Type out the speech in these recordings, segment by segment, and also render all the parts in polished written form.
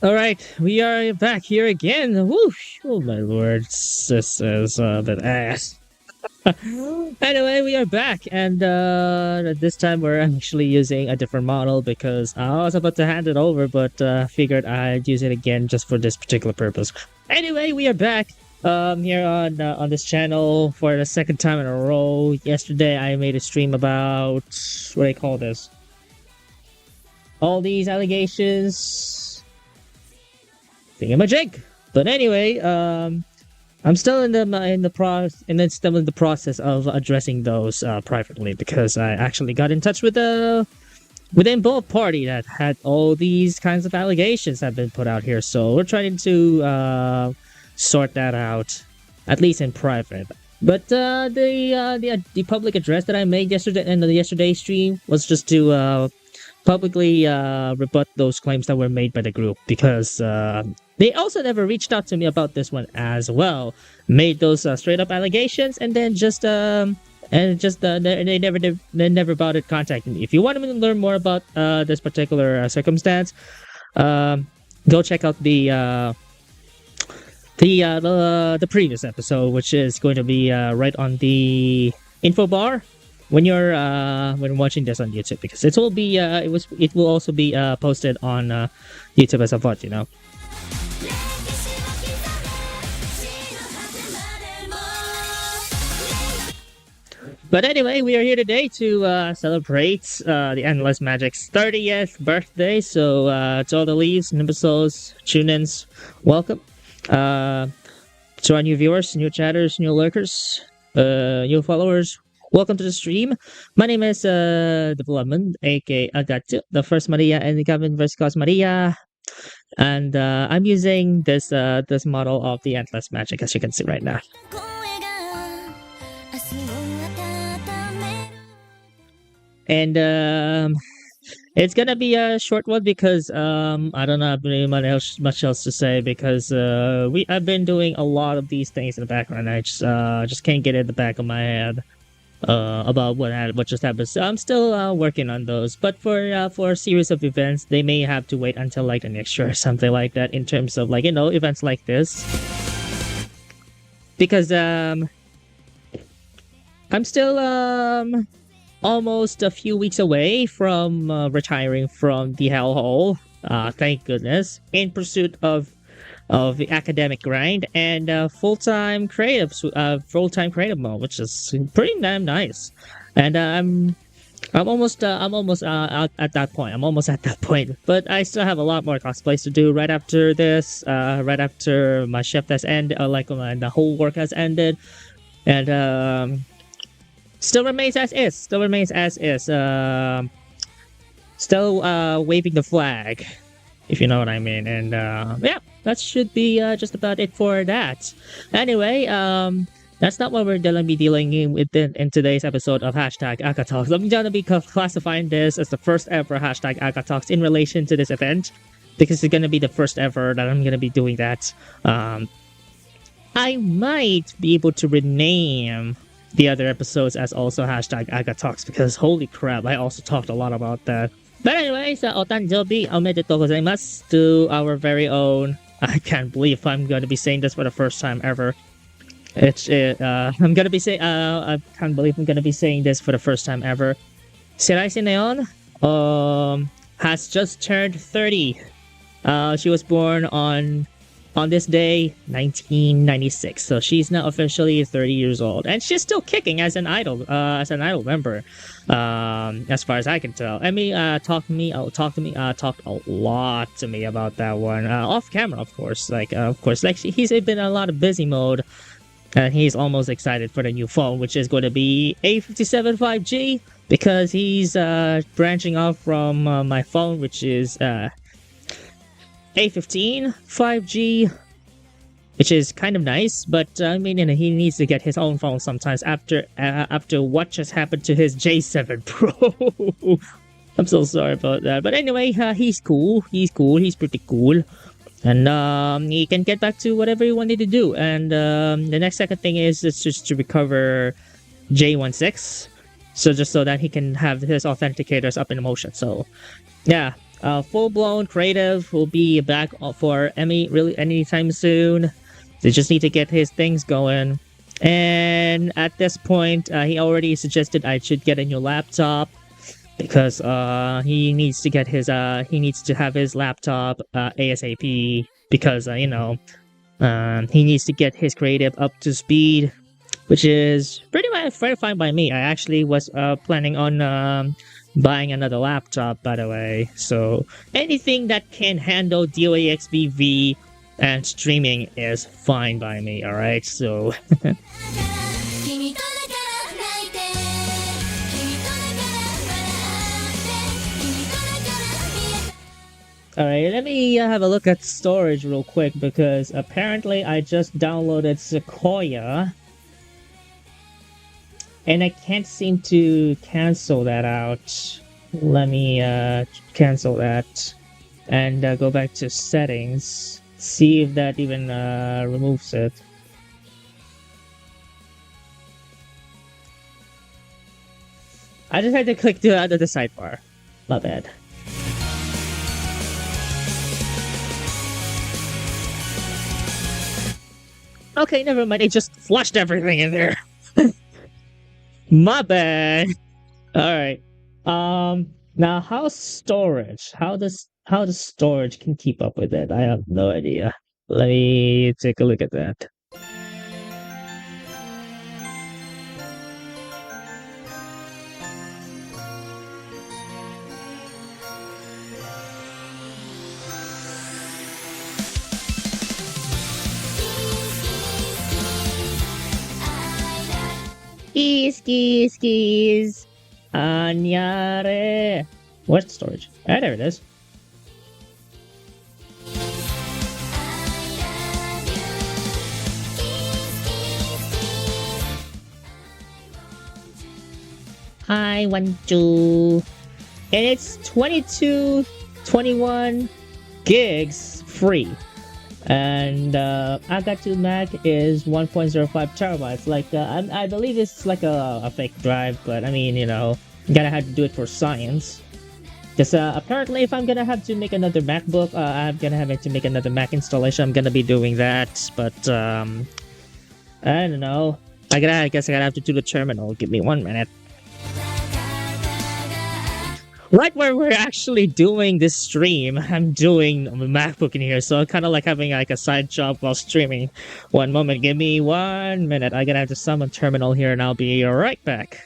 Alright, we are back here again. Whoosh! Oh my lord, this is a bit ass. Anyway, we are back, and this time we're actually using a different model because I was about to hand it over, but figured I'd use it again just for this particular purpose. Anyway, we are back here on this channel for the second time in a row. Yesterday, I made a stream about what do I call this? All these allegations thingamajig. But anyway, I'm still in the process of addressing those privately because I actually got in touch with the within both party that had all these kinds of allegations have been put out here. So we're trying to sort that out, at least in private. But the public address that I made yesterday in the yesterday stream was just to publicly rebut those claims that were made by the group because they also never reached out to me about this one as well. Made those straight up allegations and then they never bothered contacting me. If you want me to learn more about this particular circumstance, go check out the previous episode, which is going to be right on the info bar when you're when watching this on YouTube, because it will be it will also be posted on YouTube as a VOD, you know. But anyway, we are here today to celebrate the Endless Magic's 30th birthday. So to all the leaves, nimbusos, tune-ins, welcome. To our new viewers, new chatters, new lurkers, new followers, welcome to the stream. My name is Development, aka Agatu, the first Maria and the Gavin vs. Maria. And I'm using this this model of the Endless Magic, as you can see right now. And it's gonna be a short one because I don't have really much else to say because I've been doing a lot of these things in the background. I just can't get it in the back of my head about what just happened. So I'm still working on those. But for a series of events, they may have to wait until like the next year or something like that in terms of like events like this, because I'm still almost a few weeks away from retiring from the hellhole. Thank goodness, in pursuit of the academic grind and full-time creative mode, which is pretty damn nice. And I'm almost out at that point. I'm almost at that point, but I still have a lot more cosplays to do right after this. Right after my shift has ended, the whole work has ended, and still remains as is. Still waving the flag, if you know what I mean. And yeah, that should be just about it for that. Anyway, that's not what we're gonna be dealing with in today's episode of Hashtag Akatalks. I'm gonna be classifying this as the first ever Hashtag Akatalks in relation to this event, because it's gonna be the first ever that I'm gonna be doing that. I might be able to rename the other episodes as also Hashtag Agatalks, because holy crap, I also talked a lot about that. But anyways, otanjobi omedetou gozaimasu to our very own. I can't believe I'm going to be saying this for the first time ever. I can't believe I'm going to be saying this for the first time ever. Shiraishi ne on has just turned 30. She was born on this day, 1996. So she's now officially 30 years old, and she's still kicking as an idol member, as far as I can tell. Emmy talked a lot to me about that one, off camera, of course. He's been in a lot of busy mode, and he's almost excited for the new phone, which is going to be A57 5G, because he's branching off from my phone, which is A15 5G, which is kind of nice, but I mean, he needs to get his own phone sometimes after what just happened to his J7 Pro. I'm so sorry about that, but anyway, he's cool. He's pretty cool, and he can get back to whatever he wanted to do. And the next second thing is just to recover J16, so just so that he can have his authenticators up in motion. So yeah, full-blown creative will be back for Emmy really anytime soon. They just need to get his things going. And at this point, he already suggested I should get a new laptop because he needs to get his he needs to have his laptop ASAP because he needs to get his creative up to speed, which is pretty much very fine by me. I actually was planning on buying another laptop, by the way. So anything that can handle DOAXVV and streaming is fine by me, alright? So alright, let me have a look at storage real quick because apparently I just downloaded Sequoia and I can't seem to cancel that out. Let me cancel that and go back to settings. See if that even removes it. I just had to click to out of the sidebar. My bad. Okay, never mind. It just flushed everything in there. My bad. All right. Now how's storage? How does storage can keep up with it? I have no idea. Let me take a look at that. Skis. Anyare. What's storage? Ah, there it is. Hi, 1-2. And it's 21 gigs free. And Agatu Mac is 1.05 terabytes. Like I believe it's like a fake drive, but I mean, gotta have to do it for science. Because apparently, if I'm gonna have to make another MacBook, I'm gonna have to make another Mac installation. I'm gonna be doing that, but I don't know. I guess I gotta have to do the terminal. Give me 1 minute. Right where we're actually doing this stream, I'm doing a MacBook in here, so kind of like having like a side job while streaming. 1 moment, give me 1 minute. I'm gonna have to summon terminal here, and I'll be right back.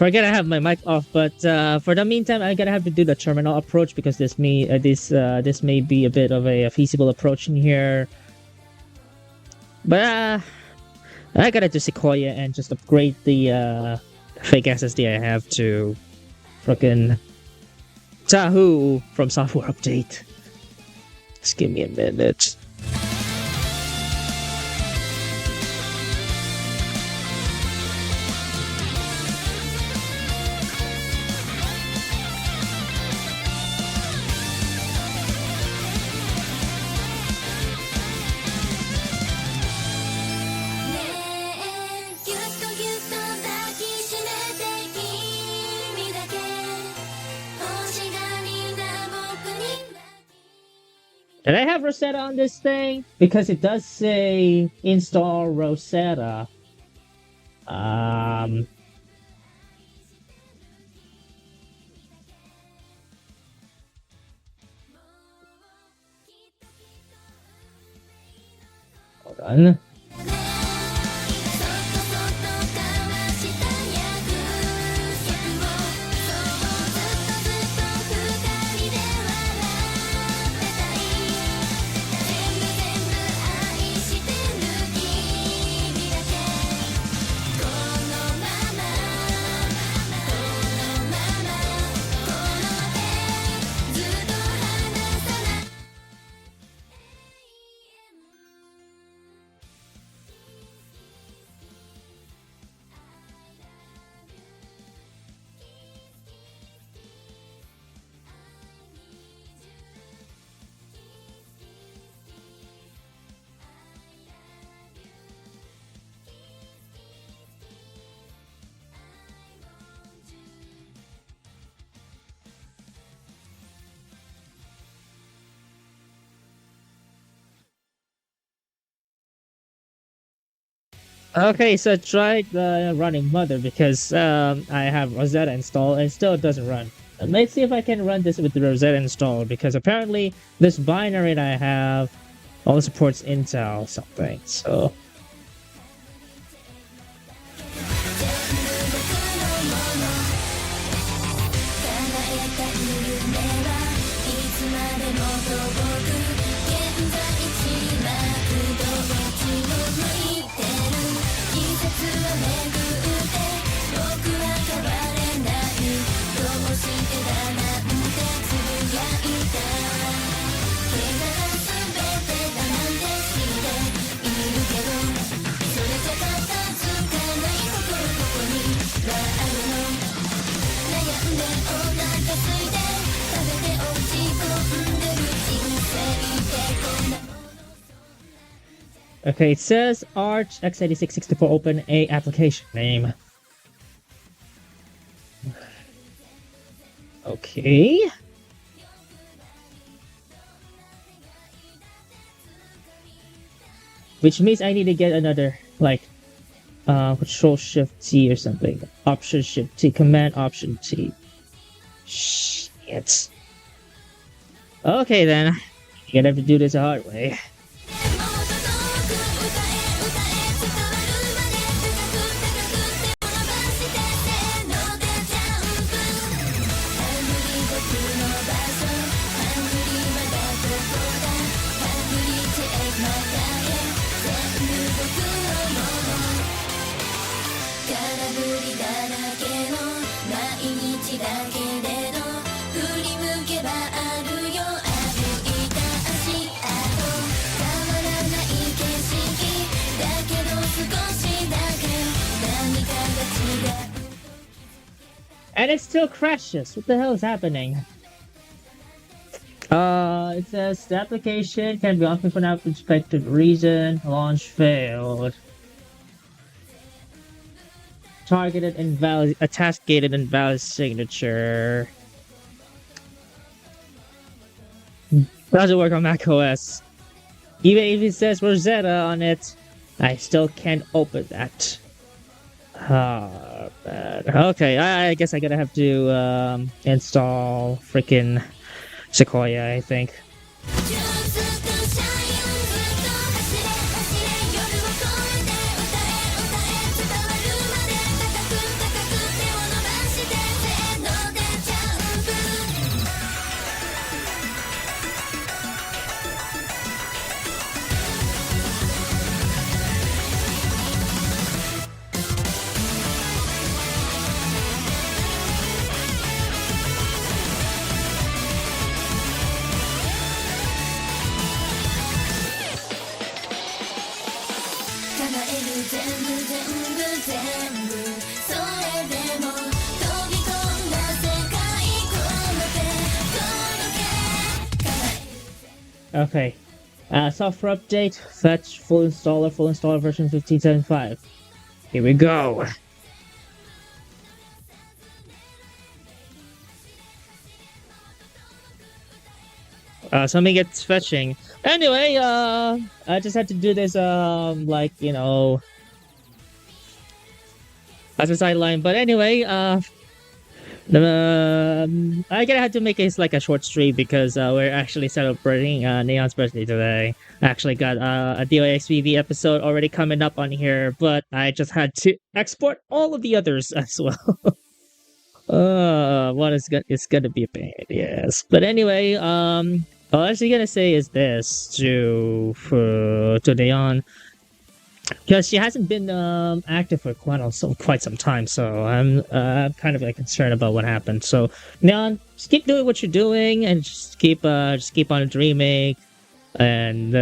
Forget I have my mic off, but for the meantime, I'm gonna have to do the terminal approach because this may be a bit of a feasible approach in here. But I gotta do Sequoia and just upgrade the fake SSD I have to frickin' Tahoo from software update. Just give me a minute. Did I have Rosetta on this thing? Because it does say install Rosetta. Hold on. Okay, so I tried running Mother because I have Rosetta installed and it still doesn't run. Let's see if I can run this with the Rosetta installed because apparently this binary that I have only supports Intel something, so... Okay, it says Arch x86-64 Open A application name. Okay. Which means I need to get another, like, Control Shift T or something. Option Shift T, Command Option T. Shit. Okay then. You're gonna have to do this the hard way. And it still crashes. What the hell is happening? It says the application can be open for now for expected reason. Launch failed. Targeted invalid, a task gated invalid signature. Doesn't work on macOS. Even if it says Rosetta on it, I still can't open that. Bad. Okay, I guess I gotta have to install freaking Sequoia, I think. Okay. Software update, fetch full installer version 15.75. Here we go. Something gets fetching. Anyway, I just had to do this, like, you know, as a sideline. But anyway, I gonna have to make it like a short stream because we're actually celebrating Neon's birthday today. I actually got a DOXVV episode already coming up on here, but I just had to export all of the others as well. It's gonna be a pain, yes. But anyway, all I was gonna say is this to Neon. Because she hasn't been active for quite some time, so I'm kind of like concerned about what happened. So, Neon, just keep doing what you're doing, and just keep on dreaming, and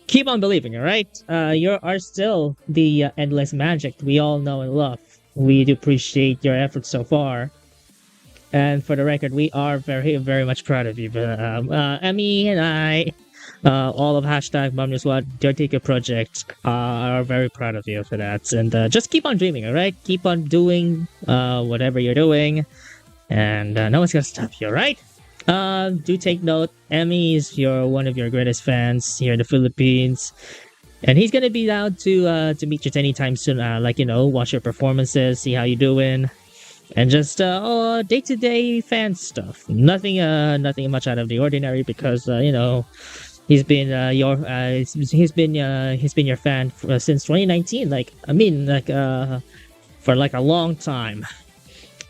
keep on believing. All right, you are still the endless magic we all know and love. We do appreciate your efforts so far, and for the record, we are very, very much proud of you. But Emmy and I. All of hashtag #MomNewsWhat Dirty Good Project are very proud of you for that, and just keep on dreaming, all right? Keep on doing whatever you're doing, and no one's gonna stop you, all right? Do take note, Emmy is one of your greatest fans here in the Philippines, and he's gonna be down to meet you anytime soon. Like, you know, watch your performances, see how you're doing. And just day-to-day fan stuff. Nothing much out of the ordinary because you know, he's been your fan since 2019. Like, I mean, like for like a long time.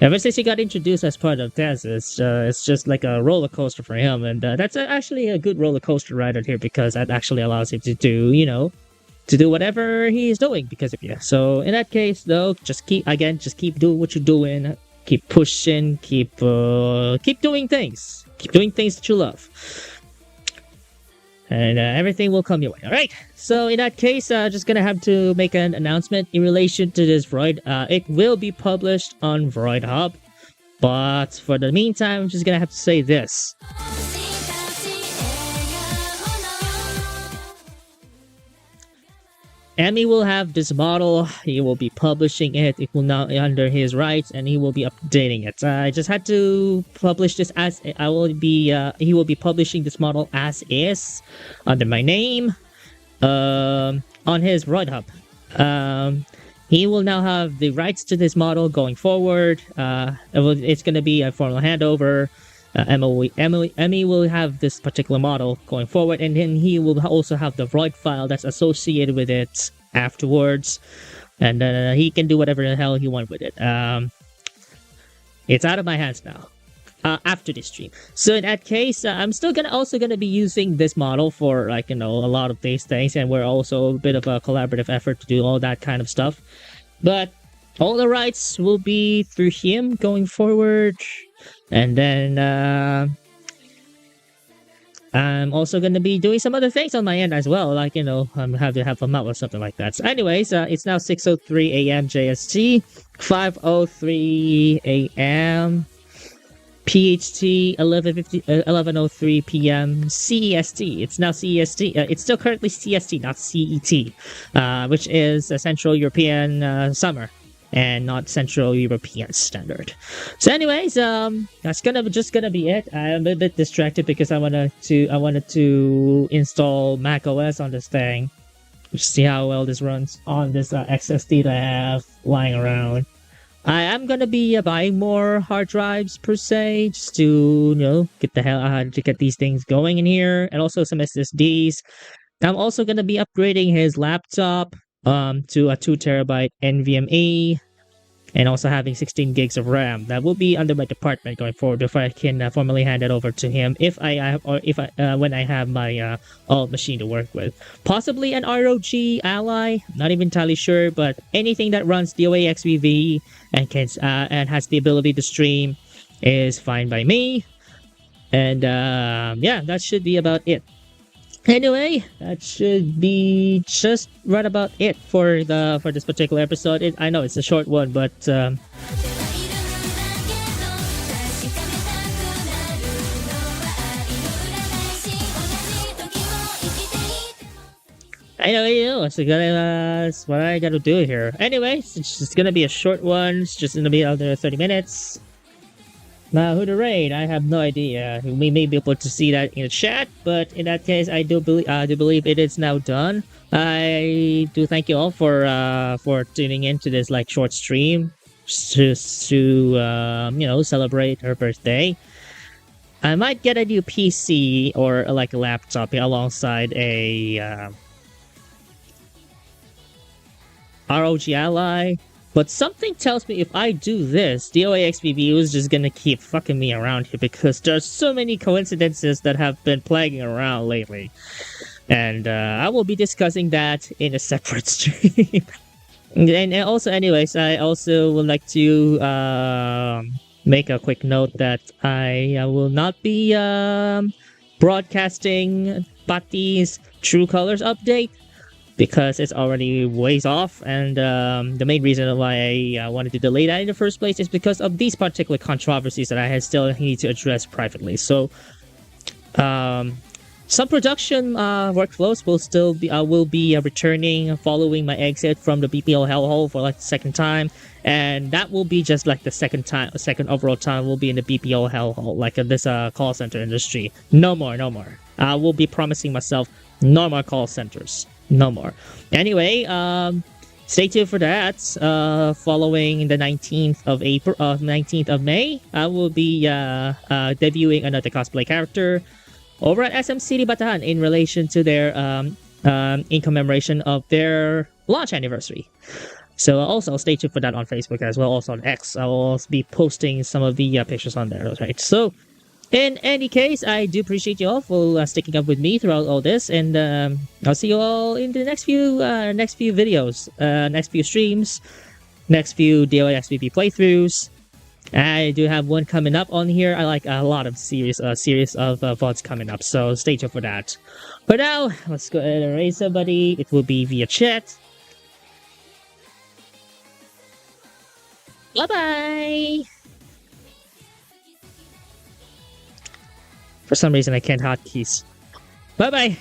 Ever since he got introduced as part of Tez, it's just like a roller coaster for him, and that's actually a good roller coaster ride out here because that actually allows him to do, you know, to do whatever he's doing because of you. So in that case, though, just keep doing what you're doing. Keep pushing. Keep doing things. Keep doing things that you love, and everything will come your way. All right. So in that case, just gonna have to make an announcement in relation to this Vroid. It will be published on Vroid Hub, but for the meantime, I'm just gonna have to say this. Emmy will have this model. He will be publishing it. It will now be under his rights, and he will be updating it. I just had to publish this as I will be. He will be publishing this model as is under my name, on his Vroid Hub. He will now have the rights to this model going forward. It's going to be a formal handover. Emmy will have this particular model going forward, and then he will also have the Vroid file that's associated with it afterwards, and he can do whatever the hell he wants with it. It's out of my hands now. After this stream, so in that case, I'm still gonna be using this model for, like, you know, a lot of these things, and we're also a bit of a collaborative effort to do all that kind of stuff. But all the rights will be through him going forward. And then I'm also going to be doing some other things on my end as well, like, you know, have to help him out with something like that. So anyways, it's now 6:03 a.m. JST, 5:03 a.m. PHT, 11:03 p.m. CEST. It's now CEST. It's still currently CST, not CET, which is a Central European summer, and not Central European Standard. So anyways, that's just gonna be it. I'm a bit distracted because I wanted to install Mac OS on this thing, see how well this runs on this XSD that I have lying around. I am gonna be buying more hard drives per se, just to, you know, get these things going in here, and also some SSDs. I'm also gonna be upgrading his laptop to a 2TB NVMe, and also having 16 gigs of RAM. That will be under my department going forward before I can formally hand it over to him when I have my alt machine to work with. Possibly an ROG Ally, not even entirely sure, but anything that runs DOXVV and has the ability to stream is fine by me. And yeah, that should be about it. Anyway, that should be just right about it for this particular episode. I know it's a short one, but I know, it's what I gotta do here. Anyways, it's just gonna be a short one. It's just gonna be under 30 minutes. Who the raid? I have no idea. We may be able to see that in the chat, but in that case, I do believe it is now done. I do thank you all for tuning in to this like short stream just to celebrate her birthday. I might get a new PC or like a laptop alongside a ROG Ally. But something tells me if I do this, DOAXBB is just gonna keep fucking me around here because there's so many coincidences that have been plaguing around lately. And I will be discussing that in a separate stream. and also, anyways, I also would like to make a quick note that I will not be broadcasting Pati's True Colors update because it's already ways off, and the main reason why I wanted to delay that in the first place is because of these particular controversies that I still need to address privately. So some production workflows will be returning following my exit from the BPO hellhole for like the second time, and that will be just like the second overall time will be in the BPO hellhole, like this call center industry. No more. I will be promising myself no more call centers. No more. Anyway, stay tuned for that. Following the 19th of May, I will be debuting another cosplay character over at SM City Batahan in relation to their in commemoration of their launch anniversary. So also stay tuned for that on Facebook as well. Also on X, I will also be posting some of the pictures on there. Right. So in any case, I do appreciate you all for sticking up with me throughout all this, and I'll see you all in the next few videos, next few streams, next few DOAXBB playthroughs. I do have one coming up on here. I like a lot of series of VODs coming up, so stay tuned for that. For now, let's go ahead and raise somebody. It will be via chat. Bye-bye! For some reason, I can't hotkeys. Bye-bye!